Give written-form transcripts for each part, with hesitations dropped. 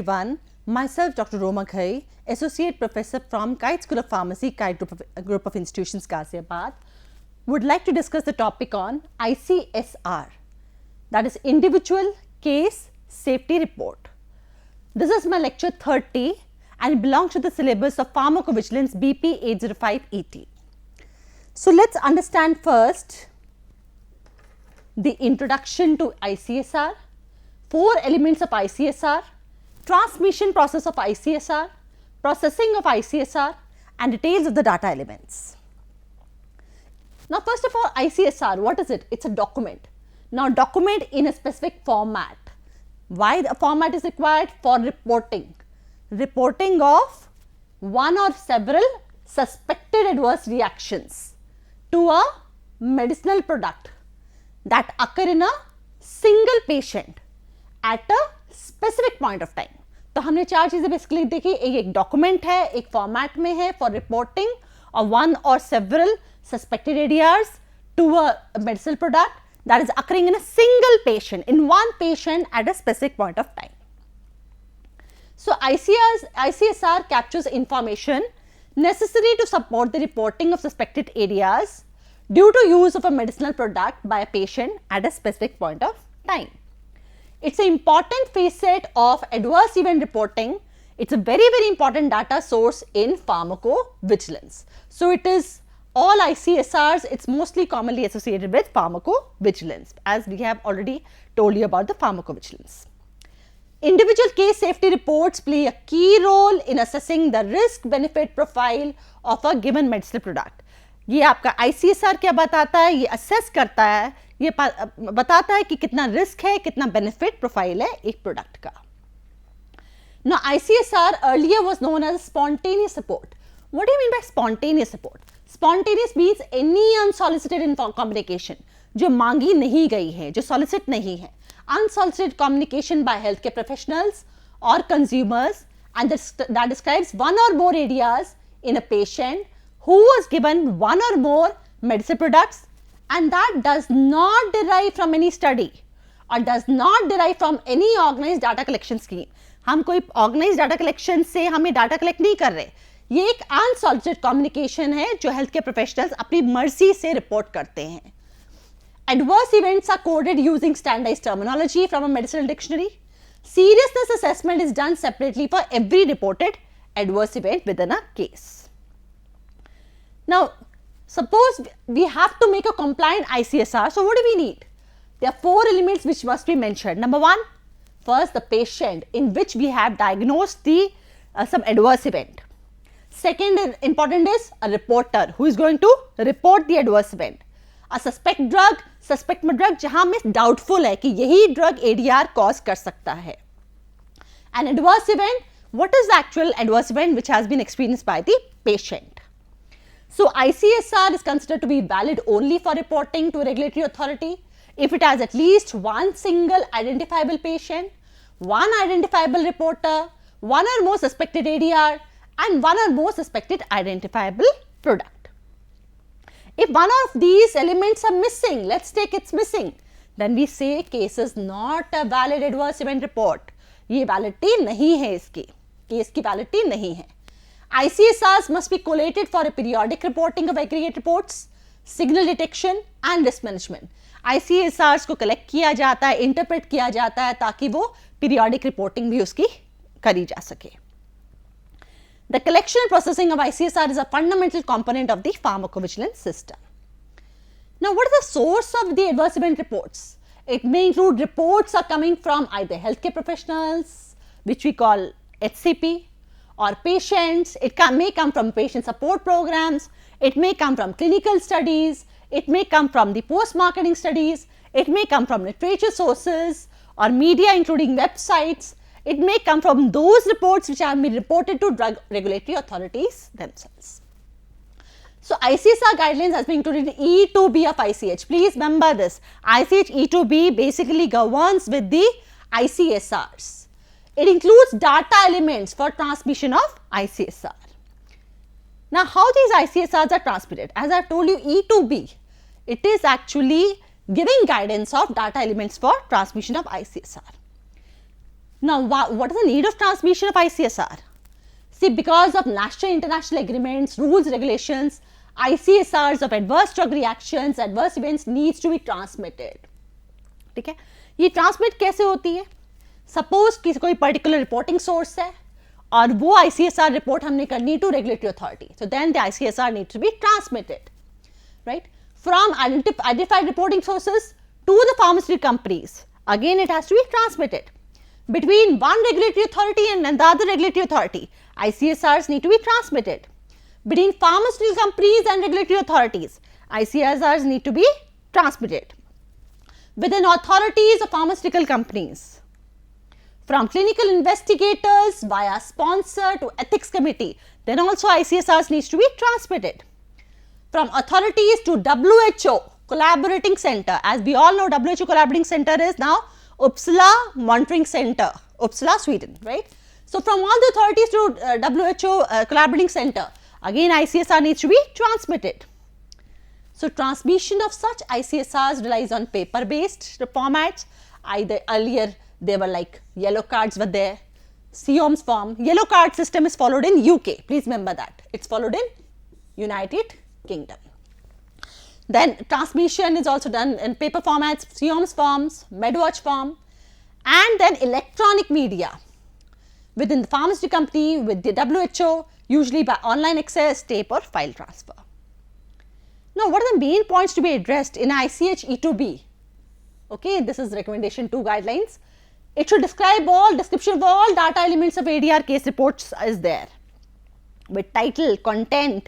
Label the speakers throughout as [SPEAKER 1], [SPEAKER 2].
[SPEAKER 1] everyone. Myself, Dr. Roma Ghai, Associate Professor from Kite School of Pharmacy, Kite Group of Institutions, Ghaziabad, would like to discuss the topic on ICSR, that is Individual Case Safety Report. This is my lecture 30 and it belongs to the syllabus of Pharmacovigilance BP 805 ET. So let's understand first the introduction to ICSR, 4 elements of ICSR, transmission process of ICSR, processing of ICSR, and details of the data elements. Now, first of all, ICSR, what is it? It's a document. Now, document in a specific format. Why the format is required? For reporting. Reporting of one or several suspected adverse reactions to a medicinal product that occur in a single patient at a specific point of time. तो हमने 4 चीजें basically देखी, एक document है, एक format में है for reporting of one or several suspected ADRs to a medicinal product that is occurring in a single patient, in one patient at a specific point of time. So, ICSR captures information necessary to support the reporting of suspected ADRs due to use of a medicinal product by a patient at a specific point of time. It's an important facet of adverse event reporting. It's a very, very important data source in pharmacovigilance. So, it is all ICSRs, it's mostly commonly associated with pharmacovigilance, as we have already told you about the pharmacovigilance. Individual case safety reports play a key role in assessing the risk-benefit profile of a given medicinal product. ये आपका ICSR क्या बताता है? ये assess करता है, ये बताता है कि कितना risk है, कितना benefit profile है एक product का. Now, ICSR earlier was known as spontaneous report. What do you mean by spontaneous report? Spontaneous means any unsolicited communication जो मांगी नहीं गई है, जो solicit नहीं है. Unsolicited communication by healthcare professionals or consumers, and that describes one or more ADRs in a patient who was given one or more medicinal products, and that does not derive from any study or does not derive from any organized data collection scheme. हम कोई organized data collection से हमें data collect नहीं कर रहे. ये एक unsolicited communication है जो healthcare professionals अपनी मर्जी से report करते हैं. Adverse events are coded using standardized terminology from a medicinal dictionary. Seriousness assessment is done separately for every reported adverse event within a case. Now, suppose we have to make a compliant ICSR. So, what do we need? There are 4 elements which must be mentioned. Number 1, first the patient in which we have diagnosed the some adverse event. Second important is a reporter who is going to report the adverse event. A suspect drug जहां में doubtful है कि यही drug ADR cause कर सकता है. An adverse event, what is the actual adverse event which has been experienced by the patient? So, ICSR is considered to be valid only for reporting to a regulatory authority if it has at least one single identifiable patient, one identifiable reporter, one or more suspected ADR, and one or more suspected identifiable product. If one of these elements are missing, let's take it's missing, then we say case is not a valid adverse event report. ये validity नहीं है इसकी, case की validity नहीं है. ICSRs must be collated for a periodic reporting of aggregate reports, signal detection and risk management. ICSRs को collect किया जाता है, interpret किया जाता है ताकि वो periodic reporting भी उसकी करी जा सके. The collection and processing of ICSR is a fundamental component of the pharmacovigilance system. Now, what is the source of the adverse event reports? It may include reports are coming from either healthcare professionals, which we call HCP, or patients. It may come from patient support programs. It may come from clinical studies. It may come from the post-marketing studies. It may come from literature sources or media, including websites. It may come from those reports which have been reported to drug regulatory authorities themselves. So, ICSR guidelines has been included in E2B of ICH. Please remember this. ICH E2B basically governs with the ICSRs. It includes data elements for transmission of ICSR. Now, how these ICSRs are transmitted? As I have told you, E2B, it is actually giving guidance of data elements for transmission of ICSR. Now, what is the need of transmission of ICSR? See, because of national international agreements, rules, regulations, ICSRs of adverse drug reactions, adverse events needs to be transmitted. ठीक है, ये transmit कैसे होती है? Suppose कि कोई particular reporting source है और वो ICSR रिपोर्ट हमने करनी to regulatory authority, so then the ICSR needs to be transmitted, right, from identified reporting sources to the pharmaceutical companies. Again, it has to be transmitted. Between one regulatory authority and another regulatory authority, ICSRs need to be transmitted. Between pharmaceutical companies and regulatory authorities, ICSRs need to be transmitted. Within authorities of pharmaceutical companies, from clinical investigators via sponsor to ethics committee, then also ICSRs needs to be transmitted. From authorities to WHO collaborating center, as we all know, WHO collaborating center is now Uppsala Monitoring Center, Uppsala, Sweden, right? So, from all the authorities to WHO collaborating center, again ICSR needs to be transmitted. So, transmission of such ICSRs relies on paper based formats. Either earlier they were like yellow cards were there, COMS form. Yellow card system is followed in UK, please remember that, it's followed in United Kingdom. Then transmission is also done in paper formats, COMS forms, MedWatch form, and then electronic media within the pharmaceutical company with the WHO, usually by online access, tape or file transfer. Now, what are the main points to be addressed in ICH E2B? Okay, this is recommendation 2 guidelines. It should describe all, description of all data elements of ADR case reports is there, with title, content,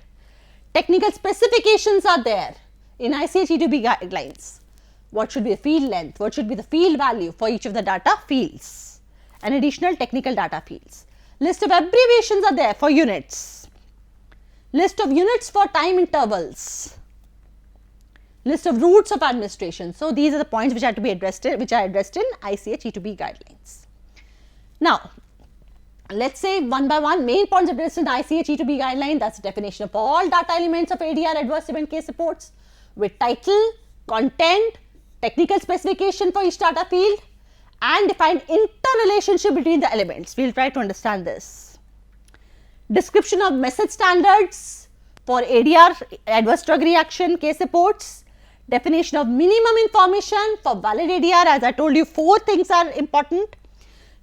[SPEAKER 1] technical specifications are there in ICH E2B guidelines. What should be the field length, what should be the field value for each of the data fields, and additional technical data fields. List of abbreviations are there for units, list of units for time intervals, list of routes of administration. So, these are the points which are to be addressed in, which are addressed in ICH E2B guidelines. Now, let's say one by one main points addressed in ICH E2B guideline. That's the definition of all data elements of ADR adverse event case reports with title, content, technical specification for each data field, and define interrelationship between the elements. We will try to understand this. Description of message standards for ADR adverse drug reaction case reports. Definition of minimum information for valid ADR. As I told you, 4 things are important.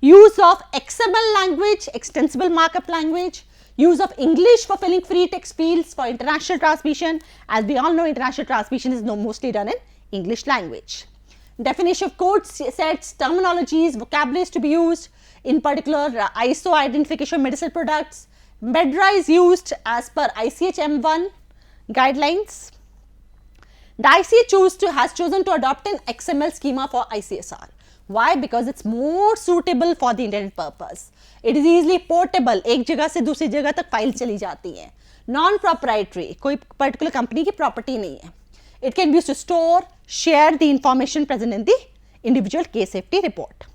[SPEAKER 1] Use of XML language, extensible markup language. Use of English for filling free text fields for international transmission. As we all know, international transmission is mostly done in English language. Definition of code sets, terminologies, vocabularies to be used, in particular ISO identification of medicinal products. MEDRA is used as per ICH M1 guidelines. The ICH has chosen to adopt an XML schema for ICSR. Why? Because it's more suitable for the intended purpose. It is easily portable. एक जगह से दूसरी जगह तक file चली जाती है. Non-proprietary, कोई particular company की property नहीं है. It can be used to store, share the information present in the individual case safety report.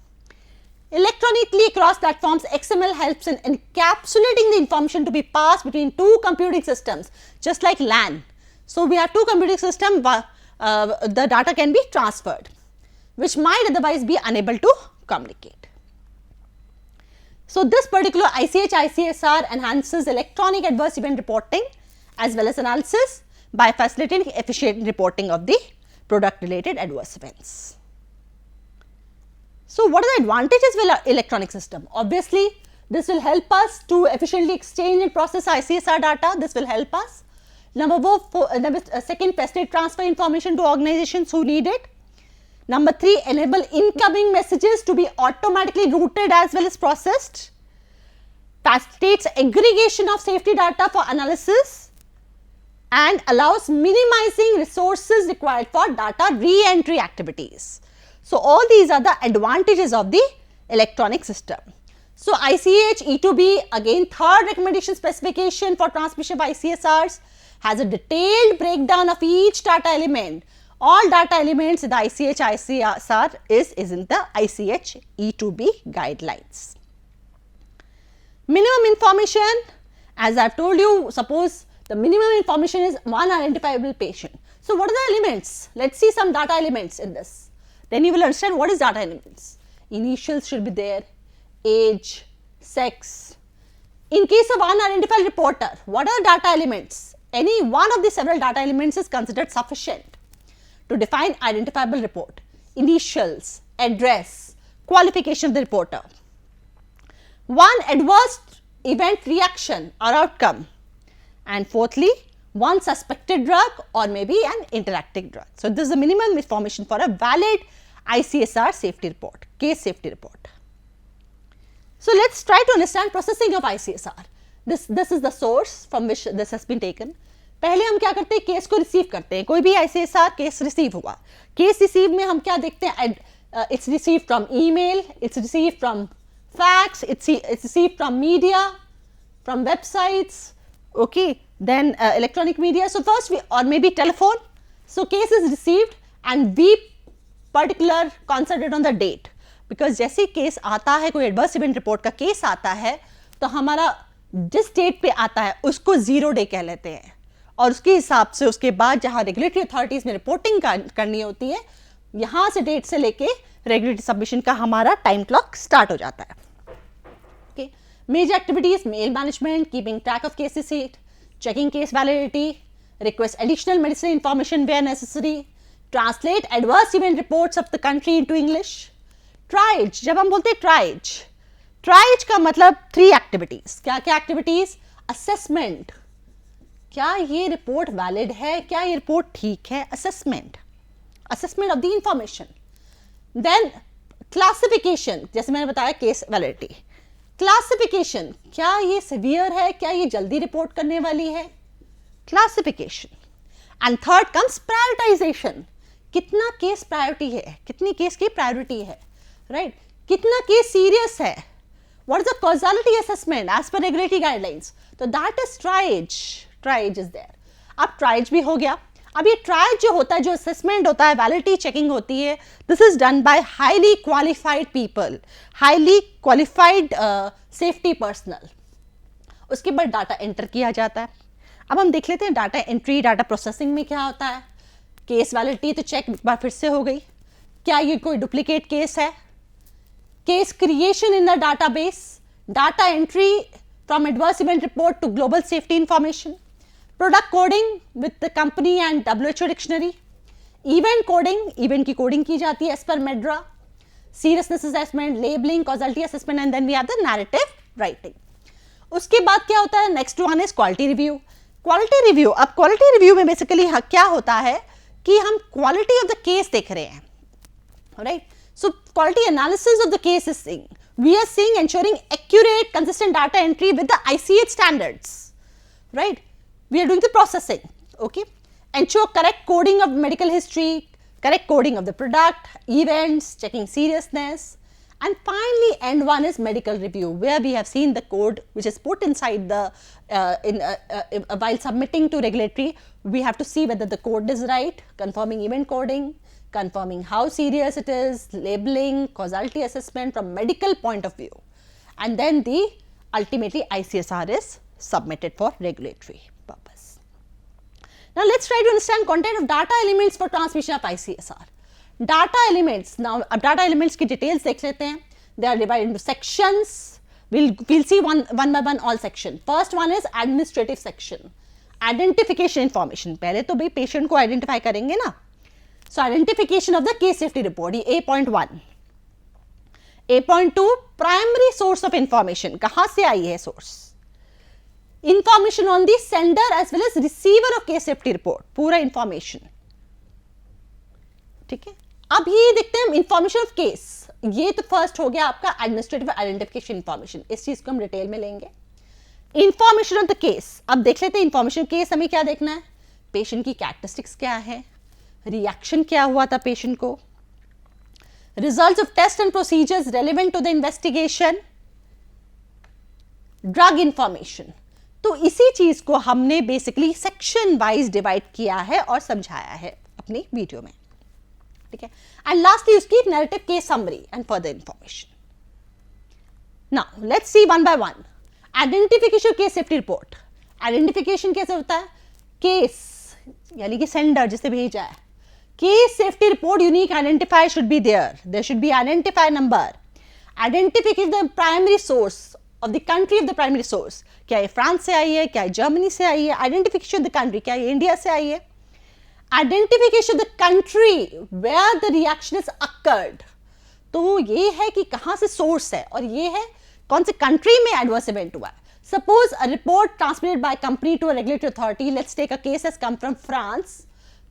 [SPEAKER 1] Electronically across platforms, XML helps in encapsulating the information to be passed between 2 computing systems, just like LAN. So, we have 2 computing systems, the data can be transferred, which might otherwise be unable to communicate. So, this particular ICH ICSR enhances electronic adverse event reporting as well as analysis by facilitating efficient reporting of the product related adverse events. So, what are the advantages of electronic system? Obviously, this will help us to efficiently exchange and process ICSR data. This will help us. Second, facilitate transfer information to organizations who need it. Number 3, enable incoming messages to be automatically routed as well as processed. Facilitates aggregation of safety data for analysis and allows minimizing resources required for data re-entry activities. So, all these are the advantages of the electronic system. So, ICH E2B, again 3rd recommendation specification for transmission of ICSRs, has a detailed breakdown of each data element. All data elements in the ICH ICSR is in the ICH E2B guidelines. Minimum information, as I have told you, suppose the minimum information is one identifiable patient. So, what are the elements? Let us see some data elements in this. Then you will understand what is data elements. Initials should be there, age, sex. In case of unidentified reporter, what are data elements? Any one of the several data elements is considered sufficient to define identifiable report. Initials, address, qualification of the reporter. One adverse event reaction or outcome. And fourthly, one suspected drug or maybe an interacting drug. So this is the minimum information for a valid ICSR safety report, case safety report. So let's try to understand processing of ICSR. This is the source from which this has been taken. पहले हम क्या करते हैं, case को receive करते हैं. कोई भी ICSR केस रिसीव हुआ, केस रिसीव में हम क्या देखते हैं, it's received from email, it's received from fax, it's received from media, from websites, okay, then electronic media. So first we, or maybe telephone. So case is received and we particular concentrate on the date, because जैसे case आता है, कोई adverse event report का case आता है, तो हमारा जिस डेट पे आता है उसको 0 डे कह लेते हैं, और उसके हिसाब से उसके बाद जहाँ रेगुलेटरी अथॉरिटीज में रिपोर्टिंग करनी होती है, यहाँ से डेट से लेके रेगुलेटरी सबमिशन का हमारा टाइम क्लॉक स्टार्ट हो जाता है. Okay, major activities, mail management, keeping track of case receipt, checking case validity, request additional medicinal information where necessary, translate adverse event reports of the country into English. Triage, जब हम बोलते हैं triage का मतलब 3 activities. क्या क्या activities? Assessment, क्या ये रिपोर्ट वैलिड है, क्या ये रिपोर्ट ठीक है. assessment of the information. Then classification, जैसे मैंने बताया केस वैलिडिटी. क्लासिफिकेशन, क्या ये सिवियर है, क्या ये जल्दी रिपोर्ट करने वाली है. Classification. And third comes prioritization, कितना केस प्रायोरिटी है, कितनी केस की प्रायोरिटी है, राइट, कितना केस सीरियस है. What is the causality assessment as per regulatory guidelines. तो that is triage is there. अब ट्राइज भी हो गया. अब ये ट्रायल जो होता है, जो असेसमेंट होता है, वैलिडिटी चेकिंग होती है, this is done by highly qualified people, highly qualified safety personal. उसके बाद डाटा एंटर किया जाता है. अब हम देख लेते हैं डाटा एंट्री, डाटा प्रोसेसिंग में क्या होता है. केस वैलिडिटी तो चेक एक बार फिर से हो गई, क्या ये कोई डुप्लीकेट केस है. Case creation in the database, data entry from adverse event report to global safety information, product coding with the company and WHO dictionary, event coding, event की कोडिंग की जाती है as per MedDRA, seriousness assessment, labelling, causality assessment, and then we have the narrative writing. उसके बाद क्या होता है, next one is quality review. Quality review, अब क्वालिटी रिव्यू में बेसिकली क्या होता है कि हम क्वालिटी ऑफ द केस देख रहे हैं, right. So quality analysis of the case is seeing, we are seeing ensuring accurate consistent data entry with the ICH standards, right. We are doing the processing, okay. Ensure correct coding of medical history, correct coding of the product, events, checking seriousness, and finally end one is medical review, where we have seen the code which is put inside the while submitting to regulatory. We have to see whether the code is right, confirming event coding, confirming how serious it is, labeling, causality assessment from medical point of view, and then the ultimately ICSR is submitted for regulatory purpose. Now let's try to understand content of data elements for transmission of ICSR. Data elements, now अब data elements की details देख लेते हैं. They are divided into sections. We'll see one by one all section. First one is administrative section. Identification information. पहले तो भाई patient को identify करेंगे ना. So identification of the case safety report, ये A.1. A.2 primary source of information, कहाँ से आई है source. Information on the sender as well as receiver of case safety report, पूरा information, ठीक है. अब ये देखते हैं इंफॉर्मेशन ऑफ केस. ये तो फर्स्ट हो गया आपका एडमिनिस्ट्रेटिव आइडेंटिफिकेशन इंफॉर्मेशन, इस चीज को हम डिटेल में लेंगे. इंफॉर्मेशन ऑफ द केस, अब देख लेते हैं इंफॉर्मेशन केस हमें क्या देखना है. पेशेंट की कैरेक्टरिस्टिक्स क्या है, रिएक्शन क्या हुआ था पेशेंट को, results of test and procedures relevant to the investigation, drug information. तो इसी चीज को हमने बेसिकली सेक्शन वाइज डिवाइड किया है और समझाया है अपनी वीडियो में, ठीक है. एंड लास्टली उसकी narrative case summary and further information. Now let's see one by one. Identification case safety report. Identification कैसे होता है, केस यानी कि सेंडर जिसे भेजा है, case safety report unique identifier should be there should be identifier number identification the primary source of the country of the primary source, क्या ये फ्रांस से आई है, क्या ये जर्मनी से आई है, आइडेंटिफिकेशन ऑफ द कंट्री, क्या ये इंडिया से आई है, identification of the country where the reaction is occurred, तो ये है कि कहां से सोर्स है, और ये है कौन से कंट्री में एडवर्स इवेंट हुआ है. Suppose a report transmitted by company to a regulatory authority, let's take a case has come from France,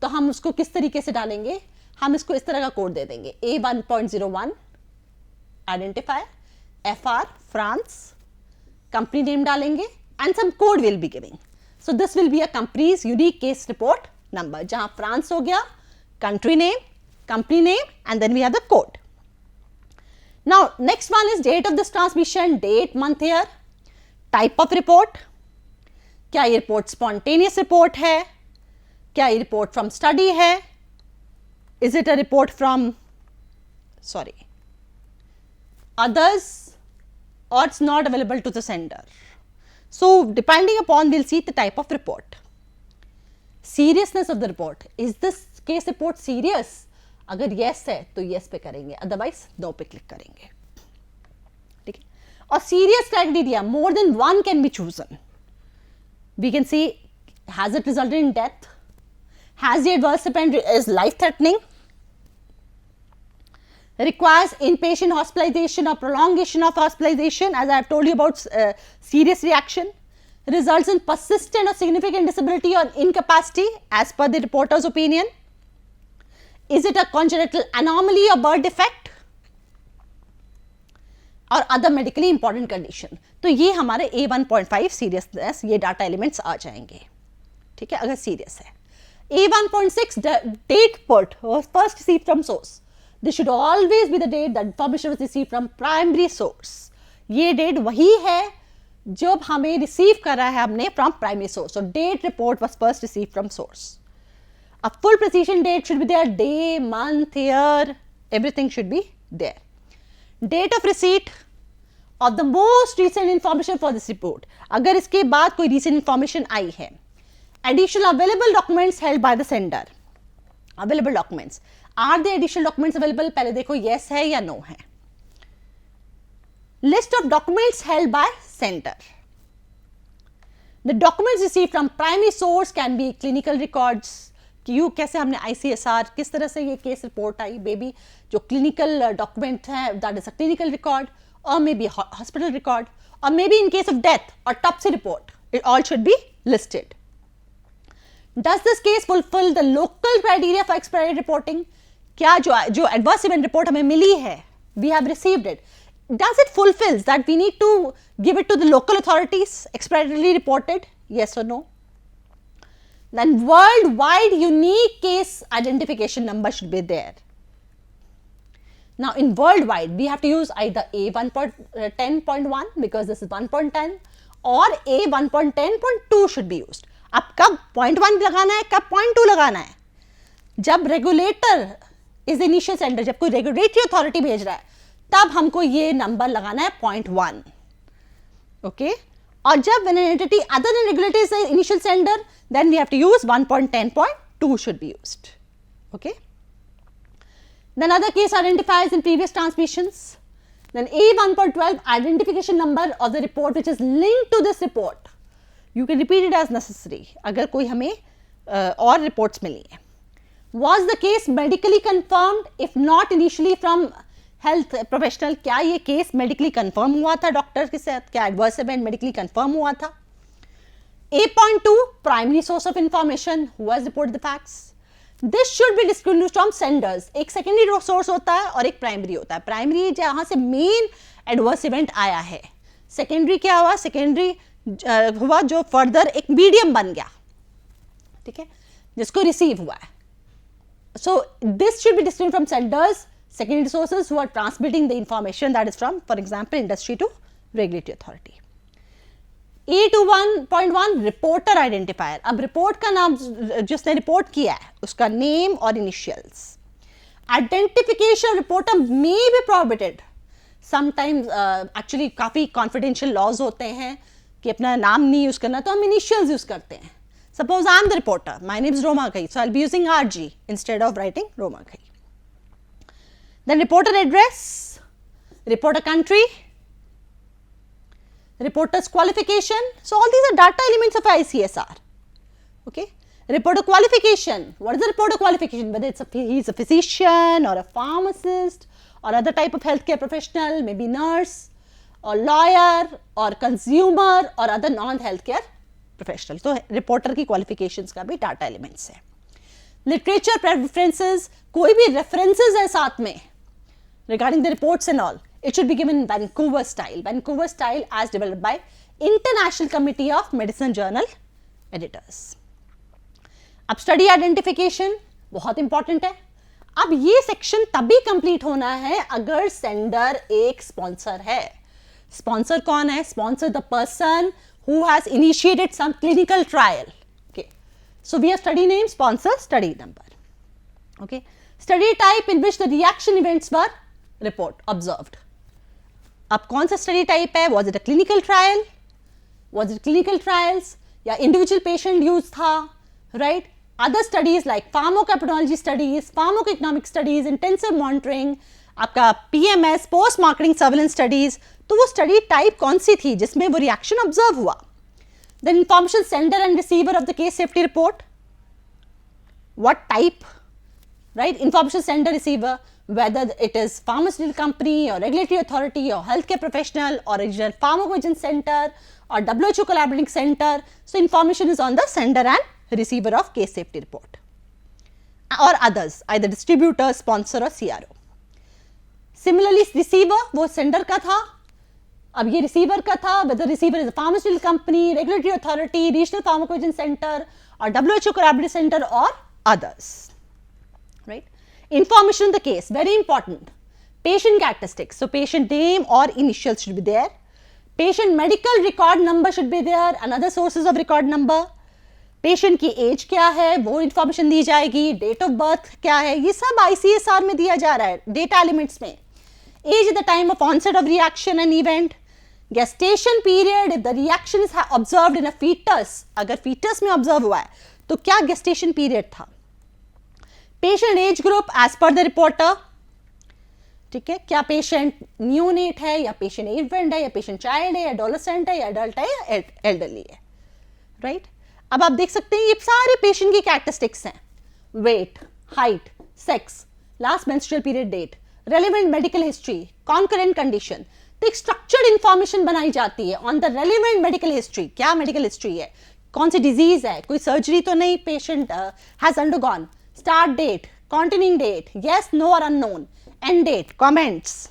[SPEAKER 1] तो हम उसको किस तरीके से डालेंगे, हम इसको इस तरह का कोड दे देंगे, A1.01 identifier, FR France, company name डालेंगे and some code will be giving. So this will be a company's unique case report number, जहां फ्रांस हो गया, country name, company name and then we have the code. Now next one is date of this transmission, date, month, year, type of report, क्या ये report spontaneous report है, क्या ये report from study है, is it a report from others, or it's not available to the sender. So depending upon, we'll see the type of report. Seriousness of the report, is this case report serious? अगर yes है तो yes पे करेंगे, otherwise no पे click करेंगे. ठीक है. और serious criteria, more than one can be chosen. We can see, has it resulted in death? Has the adverse event is life threatening? Requires inpatient hospitalization or prolongation of hospitalization, as I have told you about serious reaction. Results in persistent or significant disability or incapacity as per the reporter's opinion. Is it a congenital anomaly or birth defect or other medically important condition? तो ये हमारे A1.5 seriousness, ये data elements आ जाएंगे. ठीक है, अगर serious है. A1.6 date put was first received from source. This should always be the date that information was received from primary source. ये डेट वही है जब हमें रिसीव करा है हमने from primary source. So date report was first received from source. A full precision date should be there, day, month, year, everything should be there. Date of receipt of the most recent information for this report. अगर इसके बाद कोई recent information आई है. Additional available documents held by the sender. Available documents. Are the additional documents available? पहले देखो yes है या no है. List of documents held by sender. The documents received from primary source can be clinical records. क्यों, कैसे हमने ICSR, किस तरह से ये केस रिपोर्ट आई, बेबी जो क्लिनिकल डॉक्यूमेंट है, that is a clinical record, और मे बी हॉस्पिटल रिकॉर्ड, और may be in case of death और autopsy report, it all should be listed. Does this case fulfil the local criteria for expedited reporting? क्या जो adverse event report हमें मिली है, we have received it, does it fulfils that we need to give it to the local authorities, expeditedly reported, yes or no? Then worldwide unique case identification number should be there. Now in worldwide we have to use either A1.10.1 because this is 1.10 or A1.10.2 should be used. अब कब 0.1 लगाना है, कब 0.2 लगाना है? जब regulator is initial sender, जब कोई रेगुलेटरी अथॉरिटी भेज रहा है तब हमको ये नंबर लगाना है 0.1. ओके, और जब when an entity other than regulator is the initial sender, then we have to use 1.10.2 should be used. Okay. Then other case identifiers in previous transmissions. Then A1.12 identification number of the report which is linked to this report. You can repeat it as necessary. अगर कोई हमें और reports मिली है. Was the case medically confirmed? If not initially from health professional, क्या ये case medically confirm हुआ था doctor के साथ, क्या एडवर्स इवेंट मेडिकली कंफर्म हुआ था. A.2 primary source of information, who has reported the facts. This should be distinguished from senders. एक सेकेंडरी सोर्स होता है और एक प्राइमरी होता है. प्राइमरी जहां से मेन एडवर्स इवेंट आया है. सेकेंडरी क्या हुआ, सेकेंडरी हुआ जो फर्दर एक मीडियम बन गया, ठीक है, जिसको रिसीव हुआ है. So this should be distinguished from senders, secondary sources who are transmitting the information, that is from, for example, industry to regulatory authority. A21.1 reporter identifier. अब रिपोर्ट का नाम जिसने रिपोर्ट किया है उसका नेम और initials. Identification reporter may be prohibited. Sometimes actually काफ़ी confidential laws होते हैं कि अपना नाम नहीं यूज़ करना, तो हम इनिशियल्स यूज़ करते हैं. Suppose I am the reporter, my name is Roma Ghai, so I will be using RG instead of writing Roma Ghai. Then reporter address, Reporter country, reporter's qualification. So all these are data elements of ICSR. Okay. Reporter qualification. What is the reporter qualification? Whether he's a physician or a pharmacist or other type of healthcare professional, maybe nurse or lawyer or consumer or other non-healthcare professional. So reporter की qualifications का भी data elements है. Literature preferences, कोई भी references है साथ में regarding the reports and all. It should be given in Vancouver style as developed by International Committee of Medicine Journal Editors. अब स्टडी आइडेंटिफिकेशन बहुत इंपॉर्टेंट है. अब ये सेक्शन तभी कंप्लीट होना है अगर सेंडर एक स्पॉन्सर है. स्पॉन्सर कौन है? Sponsor the person who has initiated some clinical trial. Okay, so we have study name, sponsor, study number. Okay, study type in which the reaction events were report observed. अब कौन सा study type है? Was it a clinical trial? Was it clinical trials या individual patient use था? Right. Other studies like pharmacoepidemiology studies, pharmacoeconomic studies, intensive monitoring, आपका PMS, post marketing surveillance studies, तो वो study type कौन सी थी जिसमें वो reaction observe हुआ? Then information sender and receiver of the case safety report, what type? Right, information sender receiver, whether it is pharmaceutical company or regulatory authority or healthcare professional or regional pharmacovigilance center or WHO collaborating center. So information is on the sender and receiver of case safety report or others, either distributor, sponsor or CRO. Similarly, receiver वो sender का था, अब ये receiver का था, whether receiver is a pharmaceutical company, regulatory authority, regional pharmacovigilance center or WHO collaborative center or others. Right? Information in the case, very important. Patient characteristics, so patient name or initials should be there. Patient medical record number should be there and other sources of record number. Patient की as क्या है वो information दी जाएगी. Date of birth क्या है ये सब ICSR में दिया जा रहा है डेटा एलिमेंट्स में. Age at the time of onset of reaction and event. Gestation period, if the reaction is observed in a fetus, अगर फीटस में ऑब्जर्व हुआ है तो क्या गेस्टेशन पीरियड था. Patient age group age per the reporter. ठीक है, क्या पेशेंट न्यूनेट है या पेशेंट इन्फेंट है या पेशेंट चाइल्ड है या एडोलेसेंट है या एडल्ट है या एल्डरली है. राइट. अब आप देख सकते हैं ये सारे पेशेंट की कैरेक्टरिस्टिक्स हैं. Weight, height, sex, last menstrual period date, relevant medical history, concurrent condition. तो एक स्ट्रक्चर्ड इंफॉर्मेशन बनाई जाती है on the relevant medical history. क्या मेडिकल हिस्ट्री है, कौन सी डिजीज है, कोई सर्जरी तो नहीं patient has undergone, start date, continuing date, yes, no और unknown, end date, comments,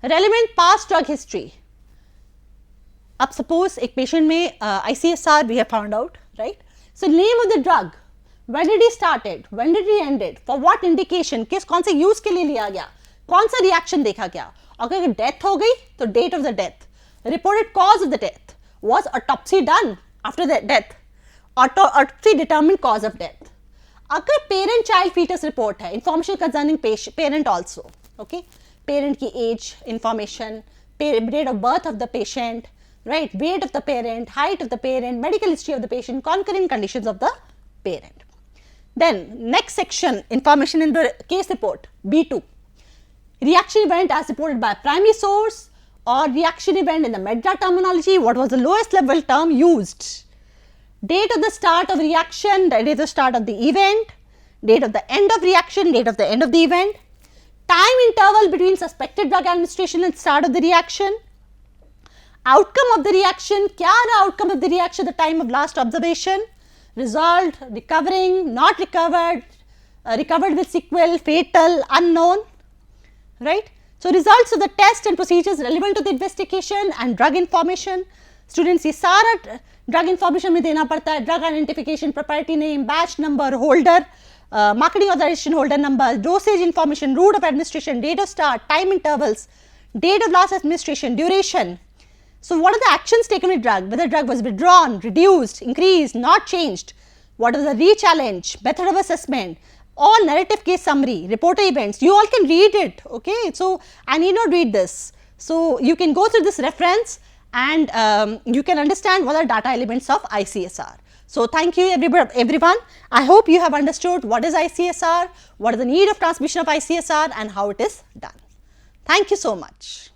[SPEAKER 1] relevant past drug history. अब सपोज एक पेशेंट में ICSR we have found out, right? So name of the drug, when did he started, when did he ended, for what indication, किस कौन से use के लिए लिया गया, कौन सा रिएक्शन देखा गया. अगर डेथ हो गई तो date of the death, reported cause of the death, was autopsy done after the death, autopsy determined cause of death. अगर पेरेंट चाइल्ड फीटस रिपोर्ट है, information concerning parent also. Okay, parent की age information, date of birth of the patient, right, weight of the parent, height of the parent, medical history of the patient, concurrent conditions of the parent. Then next section, information in the case report, B2, reaction event as reported by primary source or reaction event in the MEDRA terminology, what was the lowest level term used, date of the start of reaction, date of the start of the event, date of the end of reaction, date of the end of the event, time interval between suspected drug administration and start of the reaction, outcome of the reaction, क्या रहा outcome of the reaction at the time of last observation, result, recovering, not recovered, recovered with sequel, fatal, unknown. Right. So results of the test and procedures relevant to the investigation and drug information. Students ये सारा drug information में देना पड़ता है. drug identification, proprietary name, batch number, holder, marketing authorization holder number, dosage information, route of administration, date of start, time intervals, date of last administration, duration. So what are the actions taken with drug, whether drug was withdrawn, reduced, increased, not changed, what was the re-challenge, method of assessment, all narrative case summary, reporter events, you all can read it. Okay, so I need not read this. So you can go through this reference and you can understand what are data elements of ICSR. So thank you everyone. I hope you have understood what is ICSR, what is the need of transmission of ICSR and how it is done. Thank you so much.